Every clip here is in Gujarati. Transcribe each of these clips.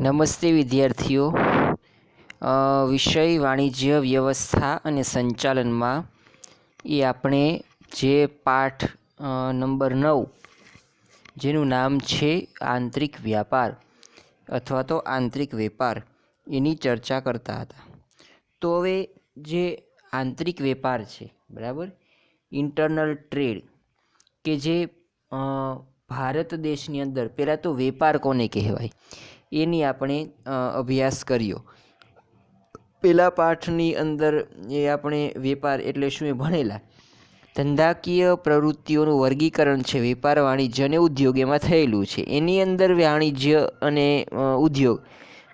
નમસ્તે વિદ્યાર્થીઓ. વિષય વાણિજ્ય વ્યવસ્થા અને સંચાલનમાં આપણે જે પાઠ નંબર 9 જેનું નામ છે આંતરિક વ્યાપાર અથવા તો આંતરિક વેપાર એની ચર્ચા કરતા હતા. તો હવે જે આંતરિક વેપાર છે, બરાબર, ઇન્ટરનલ ટ્રેડ, કે જે ભારત દેશની અંદર પહેલાં તો વેપાર કોને કહેવાય એની આપણે અભ્યાસ કર્યો. પહેલા પાઠની અંદર એ આપણે વેપાર એટલે શું એ ભણેલા. ધંધાકીય પ્રવૃત્તિઓનું વર્ગીકરણ છે વેપાર, વાણિજ્ય અને ઉદ્યોગ એમાં થયેલું છે. એની અંદર વાણિજ્ય અને ઉદ્યોગ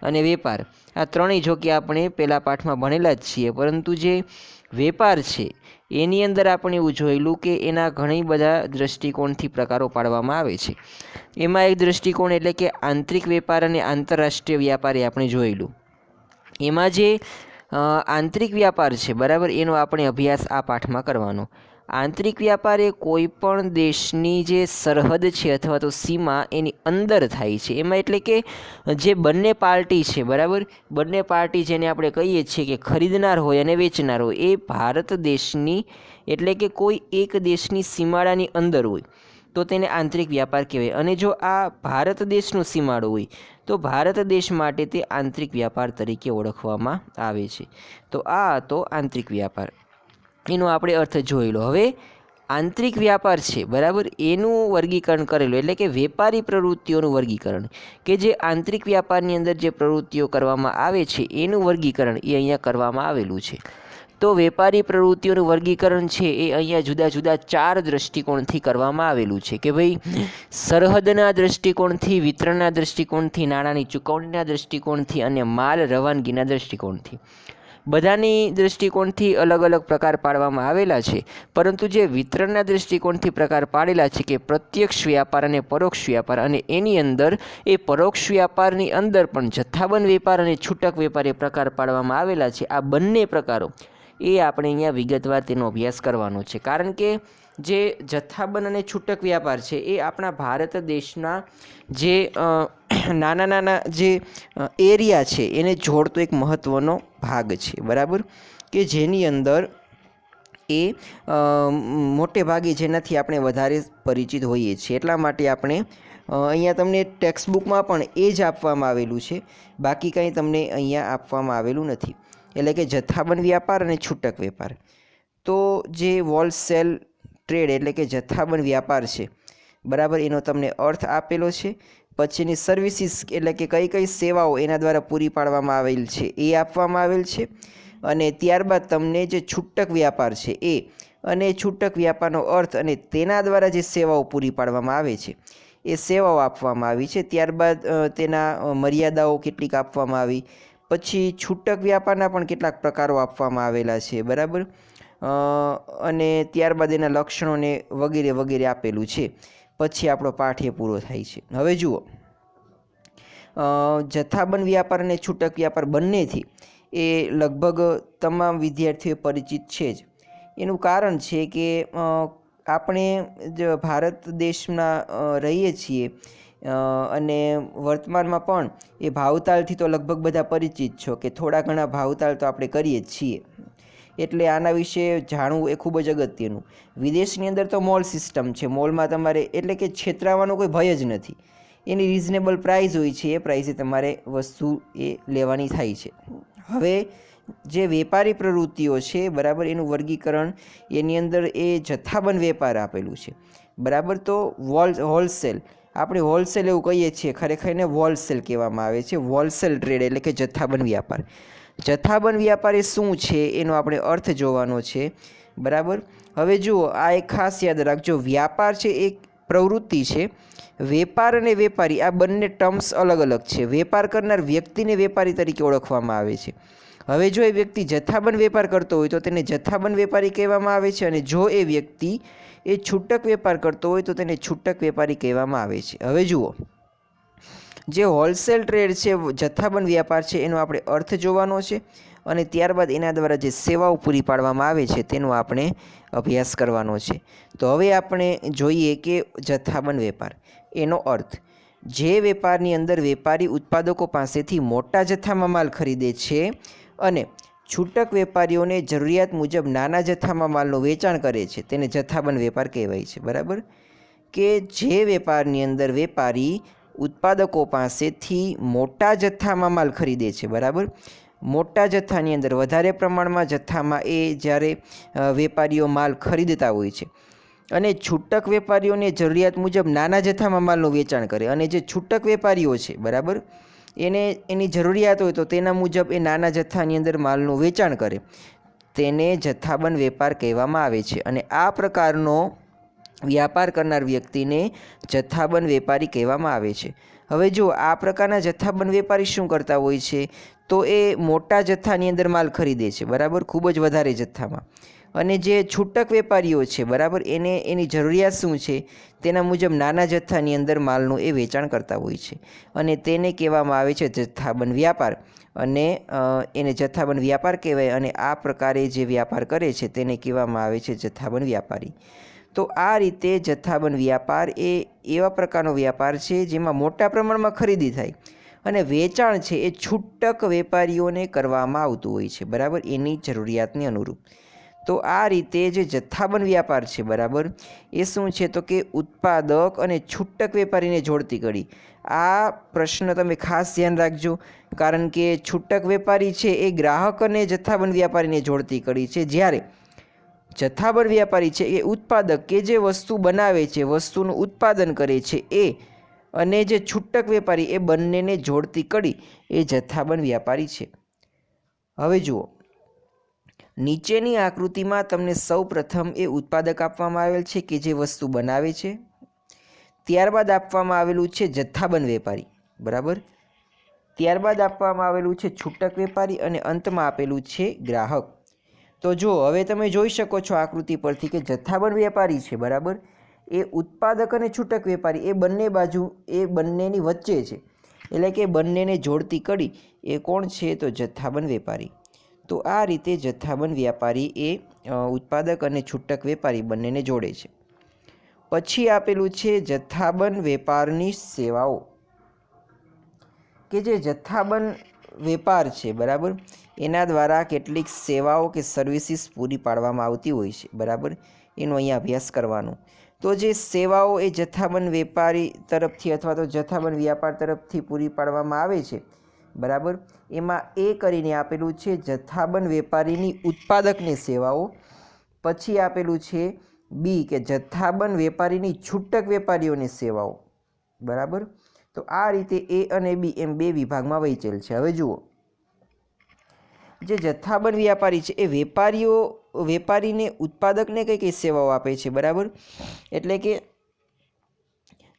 અને વેપાર આ ત્રણેય જો કે આપણે પહેલા પાઠમાં ભણેલા જ છીએ, પરંતુ જે વેપાર છે એની અંદર આપણે એવું જોયેલું કે એના ઘણી બધા દૃષ્ટિકોણથી પ્રકારો પાડવામાં આવે છે. એમાં એક દૃષ્ટિકોણ એટલે કે આંતરિક વેપાર અને આંતરરાષ્ટ્રીય વ્યાપાર એ આપણે જોયેલું. એમાં જે આંતરિક વ્યાપાર છે, બરાબર, એનો આપણે અભ્યાસ આ પાઠમાં કરવાનો. આંતરિક વ્યાપાર એ કોઈ પણ દેશની જે સરહદ છે અથવા તો સીમા એની અંદર થાય છે. એમાં એટલે કે જે બંને પાર્ટી છે, બરાબર, બંને પાર્ટી જેને આપણે કહીએ છીએ કે ખરીદનાર હોય અને વેચનાર હોય, એ ભારત દેશની એટલે કે કોઈ એક દેશની સીમાડાની અંદર હોય તો તેને આંતરિક વ્યાપાર કહેવાય. અને જો આ ભારત દેશનું સીમાડું હોય તો ભારત દેશ માટે તે આંતરિક વ્યાપાર તરીકે ઓળખવામાં આવે છે. તો આ હતો આંતરિક વ્યાપાર, એનો આપણે અર્થ જોઈ લો. હવે આંતરિક વ્યાપાર છે, બરાબર, એનું વર્ગીકરણ કરેલું એટલે કે વેપારી પ્રવૃત્તિઓનું વર્ગીકરણ, કે જે આંતરિક વ્યાપારની અંદર જે પ્રવૃત્તિઓ કરવામાં આવે છે એનું વર્ગીકરણ એ અહીંયા કરવામાં આવેલું છે. તો વેપારી પ્રવૃત્તિઓનું વર્ગીકરણ છે એ અહીંયા જુદા જુદા 4 દૃષ્ટિકોણથી કરવામાં આવેલું છે. કે ભાઈ, સરહદના દૃષ્ટિકોણથી, વિતરણના દૃષ્ટિકોણથી, નાણાંની ચૂકવણીના દૃષ્ટિકોણથી અને માલ રવાનગીના દૃષ્ટિકોણથી. બધાની દૃષ્ટિકોણથી અલગ અલગ પ્રકાર પાડવામાં આવેલા છે, પરંતુ જે વિતરણના દૃષ્ટિકોણથી પ્રકાર પાડેલા છે કે પ્રત્યક્ષ વ્યાપાર અને પરોક્ષ વ્યાપાર, અને એની અંદર એ પરોક્ષ વ્યાપારની અંદર પણ જથ્થાબંધ વેપાર અને છૂટક વેપાર એ પ્રકાર પાડવામાં આવેલા છે. આ બંને પ્રકારો એ આપણે અહીંયા વિગતવાર તેનો અભ્યાસ કરવાનો છે. કારણ કે જે જથ્થાબંધ અને છૂટક વ્યાપાર છે એ આપણા ભારત દેશના જે નાના નાના જે એરિયા છે એને જોડતો એક મહત્ત્વનો ભાગ છે, બરાબર, કે જેની અંદર એ મોટે ભાગે જેનાથી આપણે વધારે પરિચિત હોઈએ છીએ. એટલા માટે આપણે અહીંયા તમને ટેક્સ્ટબુકમાં પણ એ જ આપવામાં આવેલું છે, બાકી કંઈ તમને અહીંયા આપવામાં આવેલું નથી. એટલે કે જથ્થાબંધ વ્યાપાર અને છૂટક વેપાર. તો જે હોલસેલ ટ્રેડ એટલે કે જથ્થાબંધ વ્યાપાર છે, બરાબર, એનો તમને અર્થ આપેલો છે. પછીની સર્વિસીસ એટલે કે કઈ કઈ સેવાઓ એના દ્વારા પૂરી પાડવામાં આવેલ છે એ આપવામાં આવેલ છે. અને ત્યારબાદ તમને જે છૂટક વ્યાપાર છે એ અને છૂટક વ્યાપારનો અર્થ અને તેના દ્વારા જે સેવાઓ પૂરી પાડવામાં આવે છે એ સેવાઓ આપવામાં આવી છે. ત્યારબાદ તેના મર્યાદાઓ કેટલીક આપવામાં આવી. પછી છૂટક વ્યાપારના પણ કેટલાક પ્રકારો આપવામાં આવેલા છે, બરાબર, અને ત્યારબાદ એના લક્ષણોને વગેરે વગેરે આપેલું છે. પછી આપણો પાઠ એ પૂરો થાય છે. હવે જુઓ, જથ્થાબંધ વ્યાપાર અને છૂટક વ્યાપાર બંનેથી એ લગભગ તમામ વિદ્યાર્થીઓ પરિચિત છે જ. એનું કારણ છે કે આપણે જ ભારત દેશમાં રહીએ છીએ અને વર્તમાનમાં પણ એ ભાવતાલથી તો લગભગ બધા પરિચિત છો કે થોડા ઘણા ભાવતાલ તો આપણે કરીએ જ છીએ. એટલે આના વિશે જાણવું એ ખૂબ જ અગત્યનું. વિદેશની અંદર તો મોલ સિસ્ટમ છે. મોલમાં તમારે એટલે કે છેતરાવાનો કોઈ ભય જ નથી. એની રિઝનેબલ પ્રાઇસ હોય છે, એ પ્રાઇસે તમારે વસ્તુ એ લેવાની થાય છે. હવે જે વેપારી પ્રવૃત્તિઓ છે, બરાબર, એનું વર્ગીકરણ એની અંદર એ જથ્થાબંધ વેપાર આપેલું છે, બરાબર. તો હોલસેલ આપણે હોલસેલ એવું કહીએ છીએ, ખરેખર એને હોલસેલ કહેવામાં આવે છે. હોલસેલ ટ્રેડ એટલે કે જથ્થાબંધ વ્યાપાર. જથ્થાબંધ વ્યાપાર એ શું છે એનો આપણે અર્થ જોવાનો છે, બરાબર. હવે જુઓ, આ એક ખાસ યાદ રાખજો, વ્યાપાર છે એક પ્રવૃત્તિ છે. વેપાર અને વેપારી આ બંને ટર્મ્સ અલગ અલગ છે. વેપાર કરનાર વ્યક્તિને વેપારી તરીકે ઓળખવામાં આવે છે. હવે જો એ વ્યક્તિ જથ્થાબંધ વેપાર કરતો હોય તો તેને જથ્થાબંધ વેપારી કહેવામાં આવે છે, અને જો એ વ્યક્તિ એ છૂટક વેપાર કરતો હોય તો તેને છૂટક વેપારી કહેવામાં આવે છે. હવે જુઓ, જે હોલસેલ ટ્રેડ છે, જથ્થાબંધ વ્યાપાર છે, એનો આપણે અર્થ જોવાનો છે અને ત્યારબાદ એના દ્વારા જે સેવાઓ પૂરી પાડવામાં આવે છે તેનો આપણે અભ્યાસ કરવાનો છે. તો હવે આપણે જોઈએ કે જથ્થાબંધ વેપાર એનો અર્થ. જે વેપારની અંદર વેપારી ઉત્પાદકો પાસેથી મોટા જથ્થામાં માલ ખરીદે છે અને છૂટક વેપારીઓને જરૂરિયાત મુજબ નાના જથ્થામાં માલનું વેચાણ કરે છે તેને જથ્થાબંધ વેપાર કહેવાય છે. બરાબર, કે જે વેપારની અંદર વેપારી ઉત્પાદકો પાસેથી મોટા જથ્થામાં માલ ખરીદે છે. બરાબર, મોટા જથ્થાની અંદર વધારે પ્રમાણમાં જથ્થામાં એ જ્યારે વેપારીઓ માલ ખરીદતા હોય છે અને છૂટક વેપારીઓને જરૂરિયાત મુજબ નાના જથ્થામાં માલનું વેચાણ કરે, અને જે છૂટક વેપારીઓ છે બરાબર એને એની જરૂરિયાત હોય તો તેના મુજબ એ નાના જથ્થાની અંદર માલનું વેચાણ કરે તેને જથ્થાબંધ વેપાર કહેવામાં આવે છે. અને આ પ્રકારનો વ્યાપાર કરનાર વ્યક્તિને જથ્થાબંધ વેપારી કહેવામાં આવે છે. હવે જો આ પ્રકારના જથ્થાબંધ વેપારી શું કરતા હોય છે તો એ મોટા જથ્થાની અંદર માલ ખરીદે છે. બરાબર, ખૂબ જ વધારે જથ્થામાં. અને જે છૂટક વેપારીઓ છે બરાબર એને એની જરૂરિયાત શું છે તેના મુજબ નાના જથ્થાની અંદર માલનું એ વેચાણ કરતા હોય છે અને તેને કહેવામાં આવે છે જથ્થાબંધ વ્યાપાર. અને એને જથ્થાબંધ વ્યાપાર કહેવાય. અને આ પ્રકારે જે વ્યાપાર કરે છે તેને કહેવામાં આવે છે જથ્થાબંધ વ્યાપારી. તો આ રીતે જથ્થાબંધ વ્યાપાર એ એવા પ્રકારનો વ્યાપાર છે જેમાં મોટા પ્રમાણમાં ખરીદી થાય અને વેચાણ છે એ છૂટક વેપારીઓને કરવામાં આવતું હોય છે. બરાબર, એની જરૂરિયાતને અનુરૂપ. તો આ રીતે જે જથ્થાબંધ વ્યાપાર છે બરાબર એ શું છે તો કે ઉત્પાદક અને છૂટક વેપારીને જોડતી કડી. આ પ્રશ્ન તમે ખાસ ધ્યાન રાખજો, કારણ કે છૂટક વેપારી છે એ ગ્રાહક અને જથ્થાબંધ વ્યાપારીને જોડતી કડી છે, જ્યારે જથ્થાબંધ વ્યાપારી છે એ ઉત્પાદક કે જે વસ્તુ બનાવે છે, વસ્તુનું ઉત્પાદન કરે છે એ, અને જે છૂટક વેપારી એ બંનેને જોડતી કડી એ જથ્થાબંધ વ્યાપારી છે. હવે જુઓ, નીચેની આકૃતિમાં તમને સૌ પ્રથમ એ ઉત્પાદક આપવામાં આવેલ છે કે જે વસ્તુ બનાવે છે, ત્યારબાદ આપવામાં આવેલું છે જથ્થાબંધ વેપારી. બરાબર, ત્યારબાદ આપવામાં આવેલું છે છૂટક વેપારી અને અંતમાં આપેલું છે ગ્રાહક. તો જો હવે તમે જોઈ શકો છો આકૃતિ પરથી કે જથ્થાબંધ વેપારી છે બરાબર એ ઉત્પાદક અને છૂટક વેપારી એ બંને બાજુ એ બંનેની વચ્ચે છે, એટલે કે બંનેને જોડતી કડી એ કોણ છે તો જથ્થાબંધ વેપારી. તો આ રીતે જથ્થાબંધ વ્યાપારી એ ઉત્પાદક અને છૂટક વેપારી બંનેને જોડે છે. પછી આપેલું છે જથ્થાબંધ વેપારની સેવાઓ, કે જે જથ્થાબંધ વેપાર છે બરાબર એના દ્વારા કેટલીક સેવાઓ કે સર્વિસીસ પૂરી પાડવામાં આવતી હોય છે. બરાબર, એનો અહીંયા અભ્યાસ કરવાનો. તો જે સેવાઓ એ જથ્થાબંધ વેપારી તરફથી અથવા તો જથ્થાબંધ વ્યાપાર તરફથી પૂરી પાડવામાં આવે છે બરાબર એમાં એ કરીને આપેલું છે જથ્થાબંધ વેપારીની ઉત્પાદકની સેવાઓ. પછી આપેલું છે બી કે જથ્થાબંધ વેપારીની છૂટક વેપારીઓની સેવાઓ. બરાબર, તો આ રીતે એ અને બી એમ બે વિભાગમાં વહેંચેલ છે. હવે જુઓ, જે જથ્થાબંધ વ્યાપારી છે એ વેપારીને ઉત્પાદકને કઈ કઈ સેવાઓ આપે છે. બરાબર, એટલે કે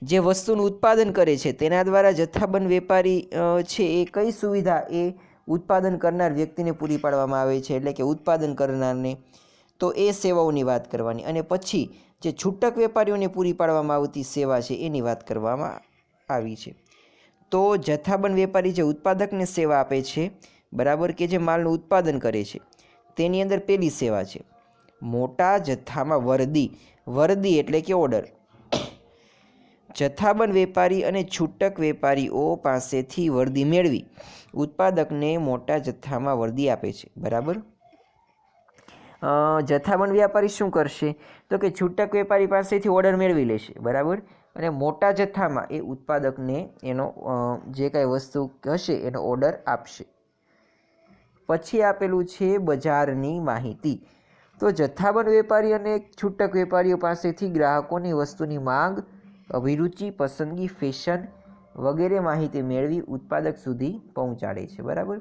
જે વસ્તુનું ઉત્પાદન કરે છે તેના દ્વારા જથ્થાબંધ વેપારી છે એ કઈ સુવિધા એ ઉત્પાદન કરનાર વ્યક્તિને પૂરી પાડવામાં આવે છે, એટલે કે ઉત્પાદન કરનારને, તો એ સેવાઓની વાત કરવાની. અને પછી જે છૂટક વેપારીઓને પૂરી પાડવામાં આવતી સેવા છે એની વાત કરવામાં આવી છે. તો જથ્થાબંધ વેપારી જે ઉત્પાદકને સેવા આપે છે બરાબર કે જે માલનું ઉત્પાદન કરે છે તેની અંદર પહેલી સેવા છે મોટા જથ્થામાં વરદી એટલે કે ઓર્ડર. જથ્થાબંધ વેપારી અને છૂટક વેપારીઓ પાસેથી વરદી મેળવી ઉત્પાદકને મોટા જથ્થામાં વરદી આપે છે. બરાબર, જથ્થાબંધ વ્યાપારી શું કરશે તો કે છૂટક વેપારી પાસેથી ઓર્ડર મેળવી લેશે. બરાબર, અને મોટા જથ્થામાં એ ઉત્પાદકને એનો જે કાંઈ વસ્તુ હશે એનો ઓર્ડર આપશે. પછી આપેલું છે બજારની માહિતી. તો જથ્થાબંધ વેપારી અને છૂટક વેપારીઓ પાસેથી ગ્રાહકોની વસ્તુની માંગ, અભિરુચિ, પસંદગી, ફેશન વગેરે માહિતી મેળવી ઉત્પાદક સુધી પહોંચાડે છે. બરાબર,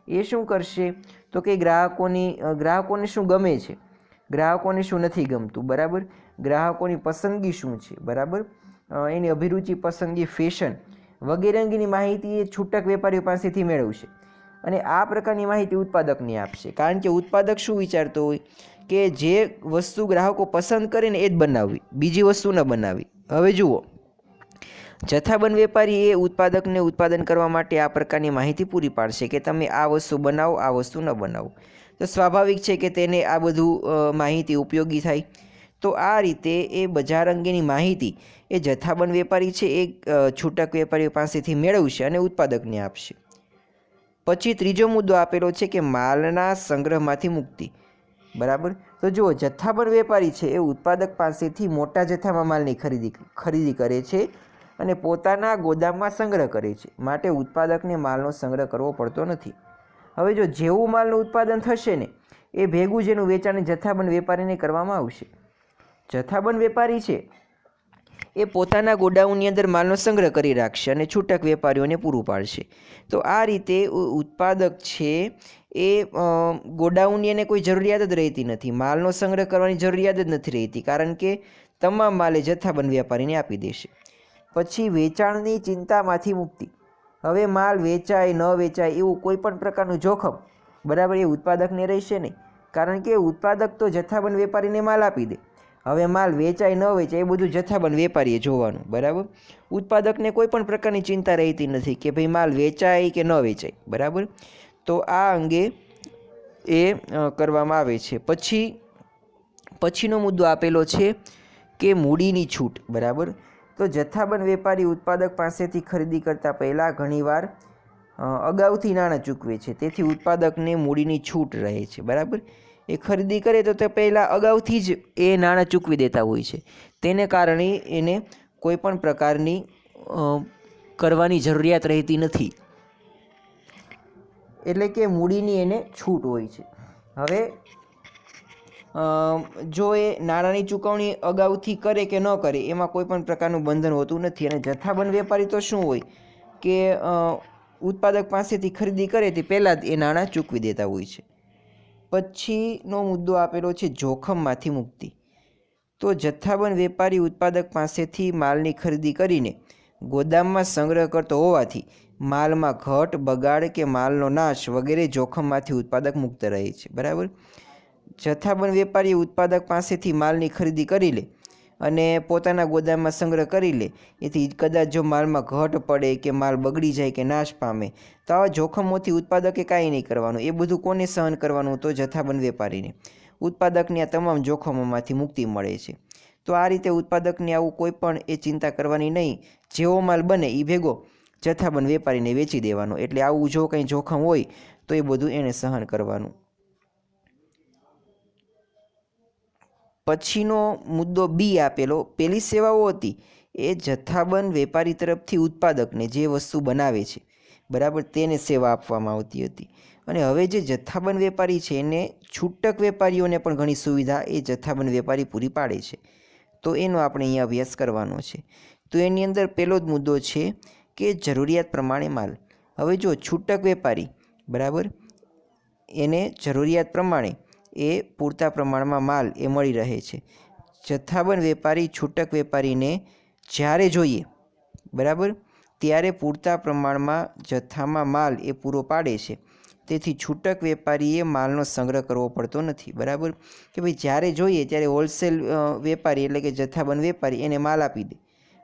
એ શું કરશે તો કે ગ્રાહકોને શું ગમે છે, ગ્રાહકોને શું નથી ગમતું. બરાબર, ગ્રાહકોની પસંદગી શું છે, બરાબર એની અભિરુચિ, પસંદગી, ફેશન વગેરે અંગેની માહિતી એ છૂટક વેપારીઓ પાસેથી મેળવશે અને આ પ્રકારની માહિતી ઉત્પાદકને આપશે. કારણ કે ઉત્પાદક શું વિચારતો હોય કે જે વસ્તુ ગ્રાહકો પસંદ કરે ને એ જ બનાવવી, બીજી વસ્તુ ન બનાવવી. હવે જુઓ, જથ્થાબંધ વેપારી એ ઉત્પાદકને ઉત્પાદન કરવા માટે આ પ્રકારની માહિતી પૂરી પાડશે કે તમે આ વસ્તુ બનાવો, આ વસ્તુ ન બનાવો. તો સ્વાભાવિક છે કે તેને આ બધું માહિતી ઉપયોગી થાય. તો આ રીતે એ બજાર અંગેની માહિતી એ જથ્થાબંધ વેપારી છે એ છૂટક વેપારીઓ પાસેથી મેળવશે અને ઉત્પાદકને આપશે. પછી ત્રીજો મુદ્દો આપેલો છે કે માલના સંગ્રહમાંથી મુક્તિ. બરાબર. તો જુઓ, જથ્થાબંધ વેપારી છે એ ઉત્પાદક પાસેથી મોટા જથ્થામાં માલની ખરીદી કરે છે અને પોતાના ગોદામમાં સંગ્રહ કરે છે. માટે ઉત્પાદકને માલનો સંગ્રહ કરવો પડતો નથી. હવે જો જેવું માલનું ઉત્પાદન થશે ને એ ભેગું જેનું વેચાણ જથ્થાબંધ વેપારીને કરવામાં આવશે. જથ્થાબંધ વેપારી છે એ પોતાના ગોડાઉનની અંદર માલનો સંગ્રહ કરી રાખશે અને છૂટક વેપારીઓને પૂરું પાડશે. તો આ રીતે ઉત્પાદક છે એ ગોડાઉનની એને કોઈ જરૂરિયાત જ રહેતી નથી, માલનો સંગ્રહ કરવાની જરૂરિયાત જ નથી રહેતી, કારણ કે તમામ માલ એ જથ્થાબંધ વેપારીને આપી દેશે. પછી વેચાણની ચિંતામાંથી મુક્તિ. હવે માલ વેચાય ન વેચાય એવું કોઈ પણ પ્રકારનું જોખમ બરાબર એ ઉત્પાદકને રહેશે નહીં, કારણ કે ઉત્પાદક તો જથ્થાબંધ વેપારીને માલ આપી દે. હવે માલ વેચાય ન વેચાય એ બધું જથ્થાબંધ વેપારીએ જોવાનું. બરાબર. ઉત્પાદકને કોઈ પણ પ્રકારની ચિંતા રહેતી નથી કે ભાઈ માલ વેચાય કે ન વેચાય. બરાબર. તો આ અંગે એ કરવામાં આવે છે. પછીનો મુદ્દો આપેલો છે કે મૂડીની છૂટ. બરાબર. તો જથ્થાબંધ વેપારી ઉત્પાદક પાસેથી ખરીદી કરતાં પહેલાં ઘણીવાર અગાઉથી નાણાં ચૂકવે છે, તેથી ઉત્પાદકને મૂડીની છૂટ રહે છે. બરાબર. એ ખરીદી કરે તો તે પહેલાં અગાઉથી જ એ નાણાં ચૂકવી દેતા હોય છે, તેને કારણે એને કોઈ પણ પ્રકારની કરવાની જરૂરિયાત રહેતી નથી, એટલે કે મૂડીની એને છૂટ હોય છે. હવે જો એ નાણાંની ચૂકવણી અગાઉથી કરે કે ન કરે એમાં કોઈ પણ પ્રકારનું બંધન હોતું નથી. અને જથ્થાબંધ વેપારી તો શું હોય કે ઉત્પાદક પાસેથી ખરીદી કરે તે પહેલાં જ એ નાણાં ચૂકવી દેતા હોય છે. પછીનો મુદ્દો આપેલો છે જોખમમાંથી મુક્તિ. તો જથ્થાબંધ વેપારી ઉત્પાદક પાસેથી માલની ખરીદી કરીને ગોદામમાં સંગ્રહ કરતો હોવાથી માલમાં ઘટ, બગાડ કે માલનો નાશ વગેરે જોખમમાંથી ઉત્પાદક મુક્ત રહે છે. બરાબર. જથ્થાબંધ વેપારી ઉત્પાદક પાસેથી માલની ખરીદી કરી લે અને પોતાના ગોદામમાં સંગ્રહ કરી લે, એથી કદાચ જો માલમાં ઘટ પડે કે માલ બગડી જાય કે નાશ પામે તો આવા જોખમોથી ઉત્પાદકે કાંઈ નહીં કરવાનું. એ બધું કોને સહન કરવાનું? તો જથ્થાબંધ વેપારીને. ઉત્પાદકને આ તમામ જોખમોમાંથી મુક્તિ મળે છે. તો આ રીતે ઉત્પાદકને આવું કોઈ પણ એ ચિંતા કરવાની નહીં, જેવો માલ બને એ ભેગો જથ્થાબંધ વેપારીને વેચી દેવાનો. એટલે આવું જો કંઈ જોખમ હોય તો એ બધું એણે સહન કરવાનું. પછીનો મુદ્દો બી આપેલો, પેલી સેવાઓ હતી એ જથ્થાબંધ વેપારી તરફથી ઉત્પાદકને જે વસ્તુ બનાવે છે બરાબર તેને સેવા આપવામાં આવતી હતી. અને હવે જે જથ્થાબંધ વેપારી છે એને છૂટક વેપારીઓને પણ ઘણી સુવિધા એ જથ્થાબંધ વેપારી પૂરી પાડે છે. તો એનો આપણે અહીંયા અભ્યાસ કરવાનો છે. તો એની અંદર પહેલો જ મુદ્દો છે કે જરૂરિયાત પ્રમાણે માલ. હવે જો છૂટક વેપારી બરાબર એને જરૂરિયાત પ્રમાણે એ પૂરતા પ્રમાણમાં માલ એ મળી રહે છે. જથ્થાબંધ વેપારી છૂટક વેપારીને જ્યારે જોઈએ બરાબર ત્યારે પૂરતા પ્રમાણમાં જથ્થામાં માલ એ પૂરો પાડે છે. તેથી છૂટક વેપારીએ માલનો સંગ્રહ કરવો પડતો નથી. બરાબર. કે ભાઈ જ્યારે જોઈએ ત્યારે હોલસેલ વેપારી એટલે કે જથ્થાબંધ વેપારી એને માલ આપી દે.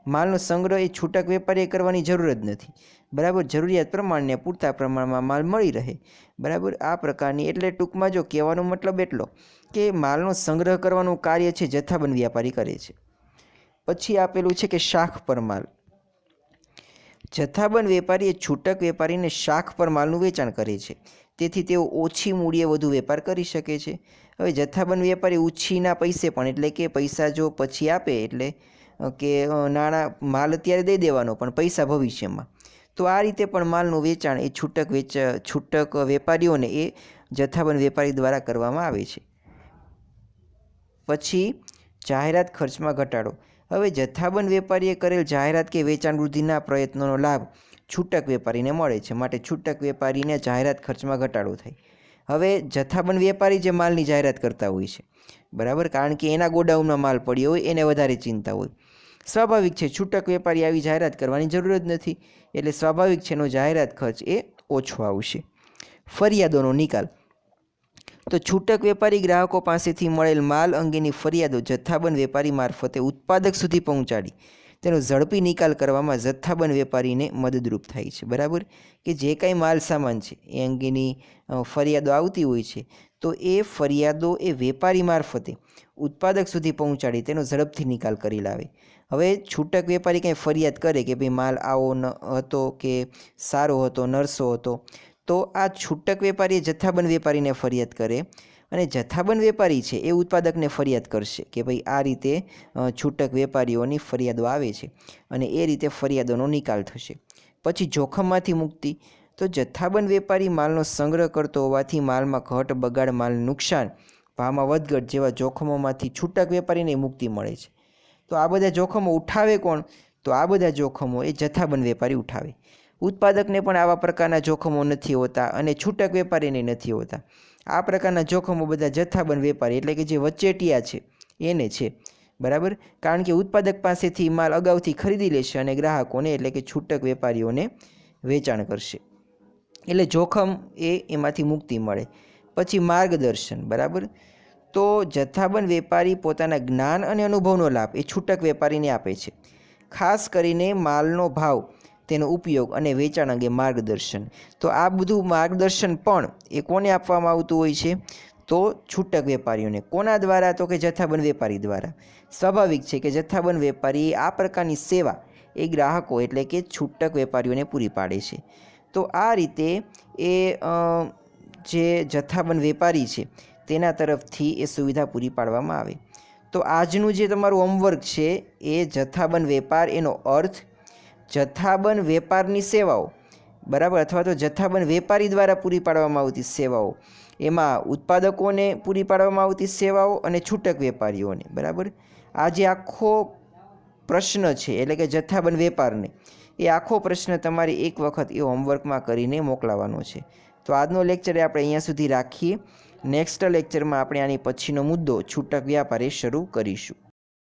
માલનો સંગ્રહ એ છૂટક વેપારીએ કરવાની જરૂર જ નથી. બરાબર. જરૂરિયાત પ્રમાણે પૂરતા પ્રમાણમાં માલ મળી રહે. બરાબર. આ પ્રકારની, એટલે ટૂંકમાં જો કહેવાનો મતલબ એટલો કે માલનો સંગ્રહ કરવાનું કાર્ય છે જથ્થાબંધ વ્યાપારી કરે છે. પછી આપેલું છે કે શાખ પર માલ. જથ્થાબંધ વેપારી એ છૂટક વેપારીને શાખ પર માલનું વેચાણ કરે છે, તેથી તેઓ ઓછી મૂડીએ વધુ વેપાર કરી શકે છે. હવે જથ્થાબંધ વેપારી ઉછીના પૈસે પણ, એટલે કે પૈસા જો પછી આપે એટલે કે નાણાં માલ અત્યારે દઈ દેવાનો પણ પૈસા ભવિષ્યમાં, તો આ રીતે પણ માલનું વેચાણ એ છૂટક વેપારીઓને એ જથ્થાબંધ વેપારી દ્વારા કરવામાં આવે છે. પછી જાહેરાત ખર્ચમાં ઘટાડો. હવે જથ્થાબંધ વેપારીએ કરેલ જાહેરાત કે વેચાણ વૃદ્ધિના પ્રયત્નોનો લાભ છૂટક વેપારીને મળે છે, માટે છૂટક વેપારીને જાહેરાત ખર્ચમાં ઘટાડો થાય. હવે જથ્થાબંધ વેપારી જે માલની જાહેરાત કરતા હોય છે બરાબર, કારણ કે એના ગોડાઉનમાં માલ પડ્યો હોય એને વધારે ચિંતા હોય. સ્વાભાવિક છે, છૂટક વેપારી આવી જાહેરાત કરવાની જરૂર જ નથી, એટલે સ્વાભાવિક છે એનો જાહેરાત ખર્ચ એ ઓછો આવશે. ફરિયાદોનો નિકાલ. તો છૂટક વેપારી ગ્રાહકો પાસેથી મળેલ માલ અંગેની ફરિયાદો જથ્થાબંધ વેપારી મારફતે ઉત્પાદક સુધી પહોંચાડી તેનો ઝડપી નિકાલ કરવામાં જથ્થાબંધ વેપારીને મદદરૂપ થાય છે. બરાબર, કે જે કાંઈ માલ સામાન છે એ અંગેની ફરિયાદો આવતી હોય છે તો એ ફરિયાદો એ વેપારી મારફતે ઉત્પાદક સુધી પહોંચાડી તેનો ઝડપથી નિકાલ કરી લાવે. હવે છૂટક વેપારી કંઈ ફરિયાદ કરે કે ભાઈ માલ આવો હતો કે સારો હતો, નરસો હતો, તો આ છૂટક વેપારી જથ્થાબંધ વેપારીને ફરિયાદ કરે અને જથ્થાબંધ વેપારી છે એ ઉત્પાદકને ફરિયાદ કરશે કે ભાઈ આ રીતે છૂટક વેપારીઓની ફરિયાદો આવે છે અને એ રીતે ફરિયાદોનો નિકાલ થશે. પછી જોખમમાંથી મુક્તિ. તો જથ્થાબંધ વેપારી માલનો સંગ્રહ કરતો હોવાથી માલમાં ઘટ, બગાડ, માલ નુકસાન, ભાવમાં વધઘટ જેવા જોખમોમાંથી છૂટક વેપારીને મુક્તિ મળે છે. તો આ બધા જોખમો ઉઠાવે કોણ? તો આ બધા જોખમો એ જથ્થાબંધ વેપારી ઉઠાવે. ઉત્પાદકને પણ આવા પ્રકારના જોખમો નથી હોતા અને છૂટક વેપારીને નથી હોતા. આ પ્રકારના જોખમો બધા જથ્થાબંધ વેપારી એટલે કે જે વચેટિયા છે એને છે. બરાબર, કારણ કે ઉત્પાદક પાસેથી માલ અગાઉથી ખરીદી લેશે અને ગ્રાહકોને એટલે કે છૂટક વેપારીઓને વેચાણ કરશે. એટલે જોખમ એમાંથી મુક્તિ મળે. પછી માર્ગદર્શન. બરાબર, તો જથ્થાબંધ વેપારી પોતાના જ્ઞાન અને અનુભવનો લાભ એ છૂટક વેપારીને આપે છે. ખાસ કરીને માલનો ભાવ, તેનો ઉપયોગ અને વેચાણ અંગે માર્ગદર્શન. તો આ બધું માર્ગદર્શન પણ એ કોને આપવામાં આવતું હોય છે? તો છૂટક વેપારીઓને. કોના દ્વારા? તો કે જથ્થાબંધ વેપારી દ્વારા. સ્વાભાવિક છે કે જથ્થાબંધ વેપારી આ પ્રકારની સેવા એ ગ્રાહકો એટલે કે છૂટક વેપારીઓને પૂરી પાડે છે. તો આ રીતે એ જે જથ્થાબંધ વેપારી છે તેના તરફથી એ સુવિધા પૂરી પાડવામાં આવે. તો આજનું જે તમારું હોમવર્ક છે એ જથ્થાબંધ વેપાર, એનો અર્થ, જથ્થાબંધ વેપારની સેવાઓ, બરાબર, અથવા તો જથ્થાબંધ વેપારી દ્વારા પૂરી પાડવામાં આવતી સેવાઓ, એમાં ઉત્પાદકોને પૂરી પાડવામાં આવતી સેવાઓ અને છૂટક વેપારીઓને. બરાબર, આ જે આખો પ્રશ્ન છે એટલે કે જથ્થાબંધ વેપારને, એ આખો પ્રશ્ન તમારે એક વખત એ હોમવર્કમાં કરીને મોકલાવવાનો છે. તો આજનો લેક્ચર આપણે અહીંયા સુધી રાખીએ. નેક્સ્ટ લેક્ચરમાં આપણે આની પછીનો મુદ્દો છૂટક વ્યાપાર એ શરૂ કરીશું.